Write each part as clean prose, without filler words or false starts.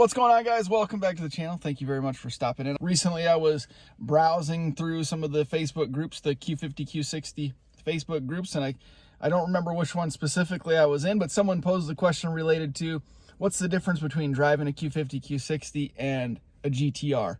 What's going on, guys? Welcome back to the channel. Thank you very much for stopping in. Recently, I was browsing through some of the Facebook groups, the Q50, Q60 Facebook groups, and I don't remember which one specifically I was in, but someone posed the question related to what's the difference between driving a Q50, Q60 and a GTR.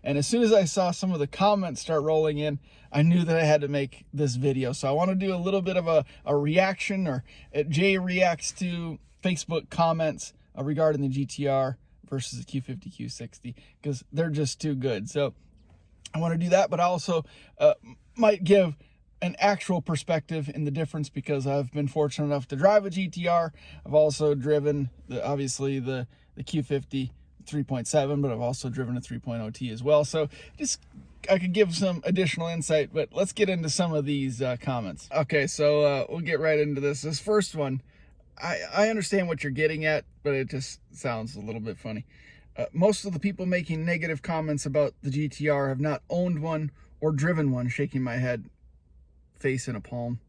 And as soon as I saw some of the comments start rolling in, I knew that I had to make this video. So I want to do a little bit of a reaction, or Jay reacts to Facebook comments regarding the GTR versus the Q50, Q60, because they're just too good. So I want to do that, but I also might give an actual perspective in the difference, because I've been fortunate enough to drive a GTR. I've also driven obviously the Q50 3.7, but I've also driven a 3.0 T as well. So just I could give some additional insight, but let's get into some of these comments. Okay, so we'll get right into this. This first one, I understand what you're getting at, but it just sounds a little bit funny. Most of the people making negative comments about the GTR have not owned one or driven one, shaking my head, face in a palm.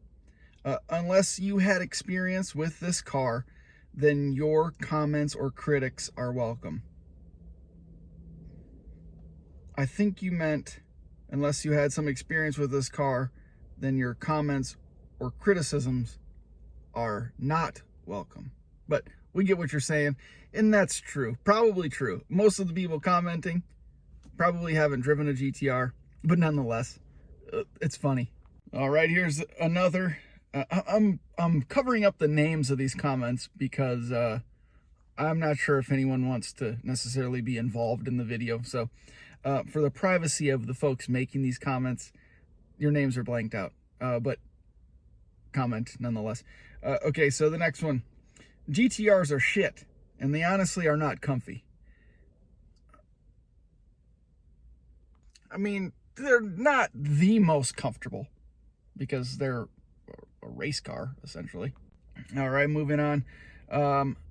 Unless you had experience with this car, then your comments or critics are welcome. I think you meant, unless you had some experience with this car, then your comments or criticisms are not welcome. But we get what you're saying, and that's true. Probably true. Most of the people commenting probably haven't driven a GTR, but nonetheless, it's funny. All right, here's another. I'm covering up the names of these comments because I'm not sure if anyone wants to necessarily be involved in the video. So for the privacy of the folks making these comments, your names are blanked out, but comment nonetheless. Okay, so the next one. GTRs are shit, and they honestly are not comfy. I mean, they're not the most comfortable because they're a race car, essentially. All right, moving on.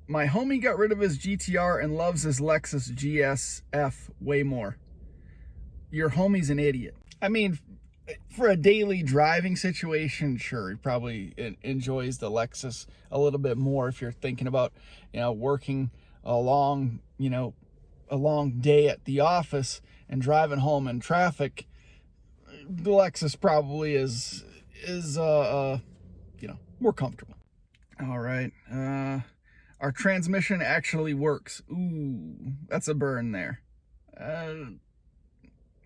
My homie got rid of his GTR and loves his Lexus GSF way more. Your homie's an idiot. I mean, for a daily driving situation, sure, he probably enjoys the Lexus a little bit more. If you're thinking about, working a long day at the office and driving home in traffic, the Lexus probably is more comfortable. All right. Our transmission actually works. Ooh, that's a burn there.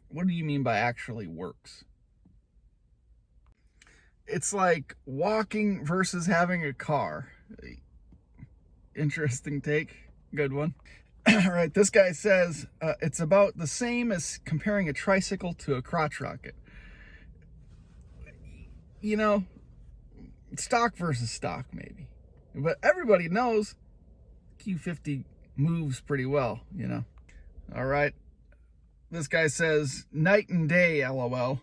What do you mean by actually works? It's like walking versus having a car. Interesting take. Good one. All right, this guy says it's about the same as comparing a tricycle to a crotch rocket. Stock versus stock, maybe. But everybody knows Q50 moves pretty well, All right. This guy says, night and day, LOL.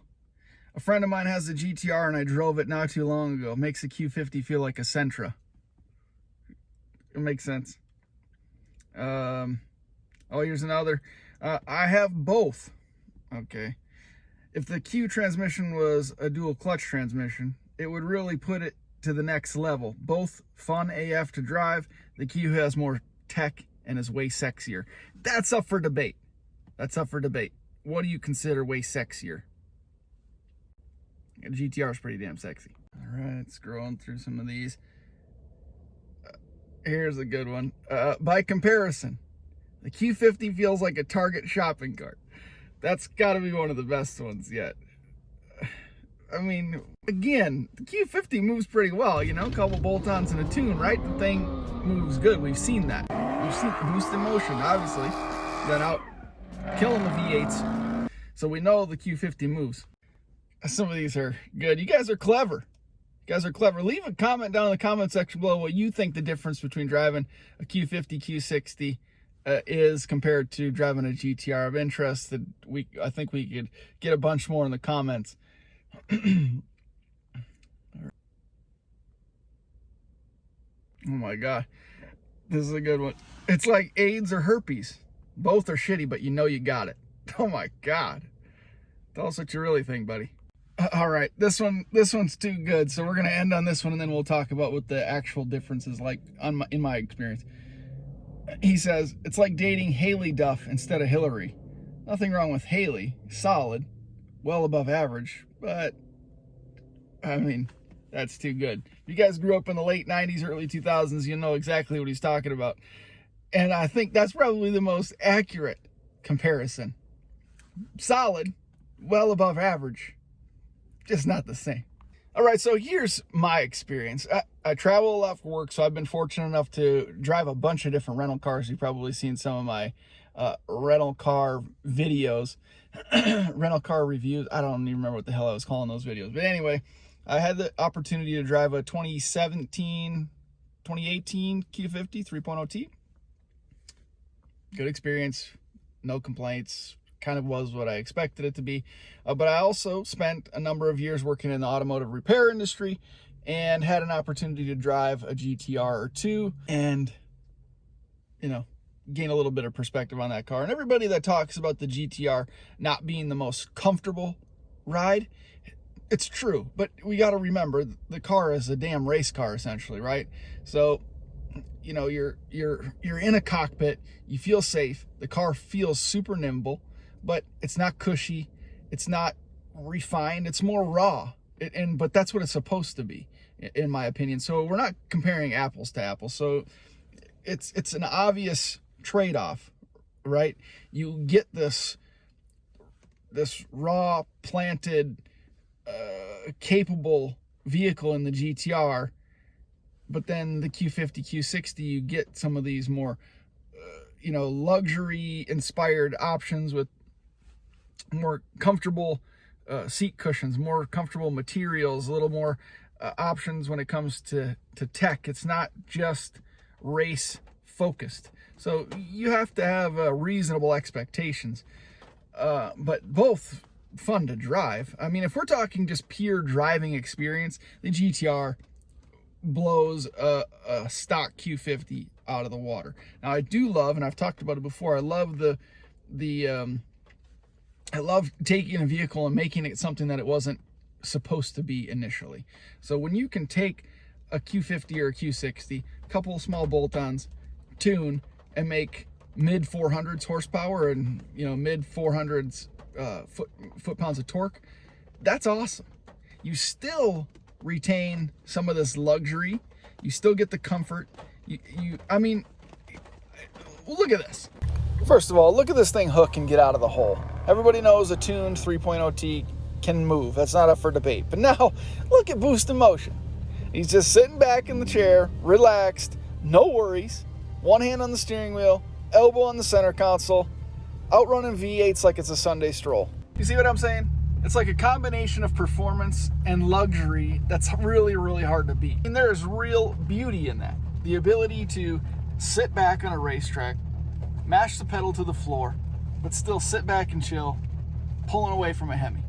A friend of mine has a GTR and I drove it not too long ago. Makes a Q50 feel like a Sentra. It makes sense. Here's another. I have both. Okay. If the Q transmission was a dual clutch transmission, it would really put it to the next level. Both fun AF to drive. The Q has more tech and is way sexier. That's up for debate. What do you consider way sexier? GTR is pretty damn sexy. All right, scrolling through some of these. Here's a good one. By comparison, the Q50 feels like a Target shopping cart. That's got to be one of the best ones yet. I mean, again, the Q50 moves pretty well, a couple bolt-ons and a tune, right? The thing moves good. We've seen that. We've seen the boost in motion, obviously. Been out killing the V8s. So we know the Q50 moves. Some of these are good. You guys are clever. Leave a comment down in the comment section below what you think the difference between driving a Q50, Q60 is compared to driving a GTR. I'm interested. I think we could get a bunch more in the comments. Oh my God. This is a good one. It's like AIDS or herpes. Both are shitty, but you got it. Oh my God. Tell us what you really think, buddy. All right, this one's too good, so we're gonna end on this one, and then we'll talk about what the actual difference is like in my experience. He says, it's like dating Haley Duff instead of Hillary. Nothing wrong with Haley. Solid. Well above average. But, I mean, that's too good. If you guys grew up in the late 90s, early 2000s, you know exactly what he's talking about. And I think that's probably the most accurate comparison. Solid. Well above average. Just not the same. All right, so here's my experience. I travel a lot for work, so I've been fortunate enough to drive a bunch of different rental cars. You've probably seen some of my rental car videos, rental car reviews. I don't even remember what the hell I was calling those videos. But anyway, I had the opportunity to drive a 2018 Q50 3.0T. Good experience, no complaints. Kind of was what I expected it to be. But I also spent a number of years working in the automotive repair industry and had an opportunity to drive a GTR or two and, you know, gain a little bit of perspective on that car. And everybody that talks about the GTR not being the most comfortable ride, it's true. But we got to remember the car is a damn race car essentially, right? So, you know, you're in a cockpit, you feel safe, the car feels super nimble, but it's not cushy, it's not refined, it's more raw. But that's what it's supposed to be, in my opinion. So we're not comparing apples to apples. So it's an obvious trade-off, right? You get this raw, planted, capable vehicle in the GTR, but then the Q50, Q60, you get some of these more, luxury-inspired options with more comfortable seat cushions, more comfortable materials, a little more options when it comes to tech. It's not just race focused. So you have to have reasonable expectations, but both fun to drive. I mean, if we're talking just pure driving experience, the GTR blows a stock Q50 out of the water. Now I do love, and I've talked about it before, I love I love taking a vehicle and making it something that it wasn't supposed to be initially. So when you can take a Q50 or a Q60, a couple of small bolt-ons, tune, and make mid 400s horsepower and mid 400s foot-pounds of torque, that's awesome. You still retain some of this luxury. You still get the comfort. I mean, look at this. First of all, look at this thing hook and get out of the hole. Everybody knows a tuned 3.0T can move. That's not up for debate. But now, look at Boost in Motion. He's just sitting back in the chair, relaxed, no worries, one hand on the steering wheel, elbow on the center console, outrunning V8s like it's a Sunday stroll. You see what I'm saying? It's like a combination of performance and luxury that's really, really hard to beat. And there is real beauty in that. The ability to sit back on a racetrack, mash the pedal to the floor, but still sit back and chill, pulling away from a Hemi,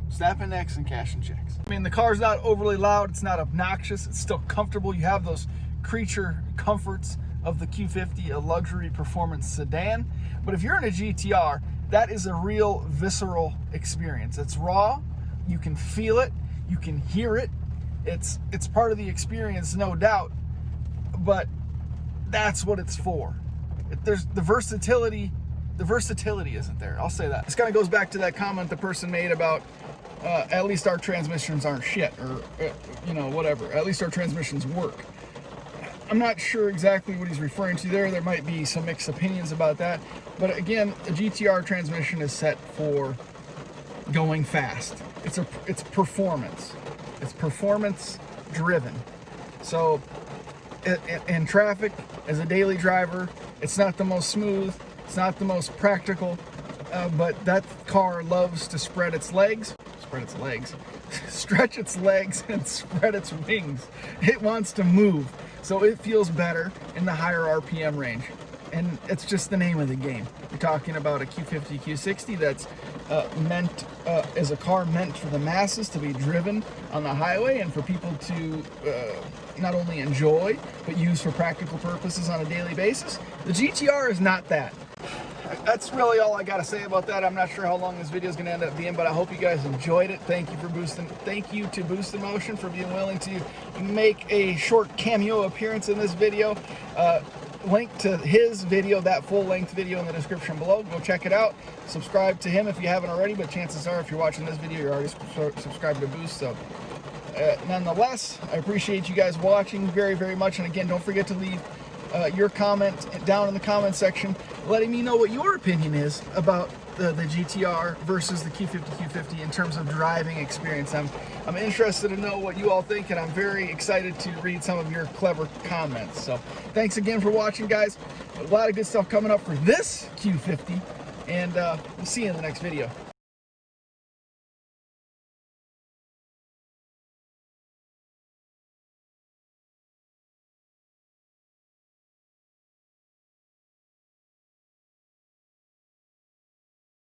snapping necks and cashing checks. I mean, the car's not overly loud, it's not obnoxious, it's still comfortable. You have those creature comforts of the Q50, a luxury performance sedan. But if you're in a GTR, that is a real visceral experience. It's raw, you can feel it, you can hear it. It's part of the experience, no doubt, but that's what it's for. There's the versatility isn't there. I'll say that. This kind of goes back to that comment the person made about at least our transmissions aren't shit, or whatever. At least our transmissions work. I'm not sure exactly what he's referring to there. There might be some mixed opinions about that. But again, a GTR transmission is set for going fast. It's performance. It's performance driven. So in traffic, as a daily driver, it's not the most smooth, it's not the most practical, but that car loves to stretch its legs, and spread its wings. It wants to move, so it feels better in the higher RPM range. And it's just the name of the game. You're talking about a Q50, Q60 that's meant as a car meant for the masses to be driven on the highway and for people to not only enjoy, but use for practical purposes on a daily basis. The GTR is not that. That's really all I got to say about that. I'm not sure how long this video is going to end up being, but I hope you guys enjoyed it. Thank you to Boost in Motion for being willing to make a short cameo appearance in this video. link to his video, that full-length video, in the description below. Go check it out. Subscribe to him if you haven't already, but chances are if you're watching this video, you're already subscribed to Boost. So nonetheless, I appreciate you guys watching very, very much. And again, don't forget to leave your comment down in the comment section, letting me know what your opinion is about the GTR versus the Q50 Q50 in terms of driving experience. I'm interested to know what you all think, and I'm very excited to read some of your clever comments. So thanks again for watching, guys. A lot of good stuff coming up for this Q50, and we'll see you in the next video.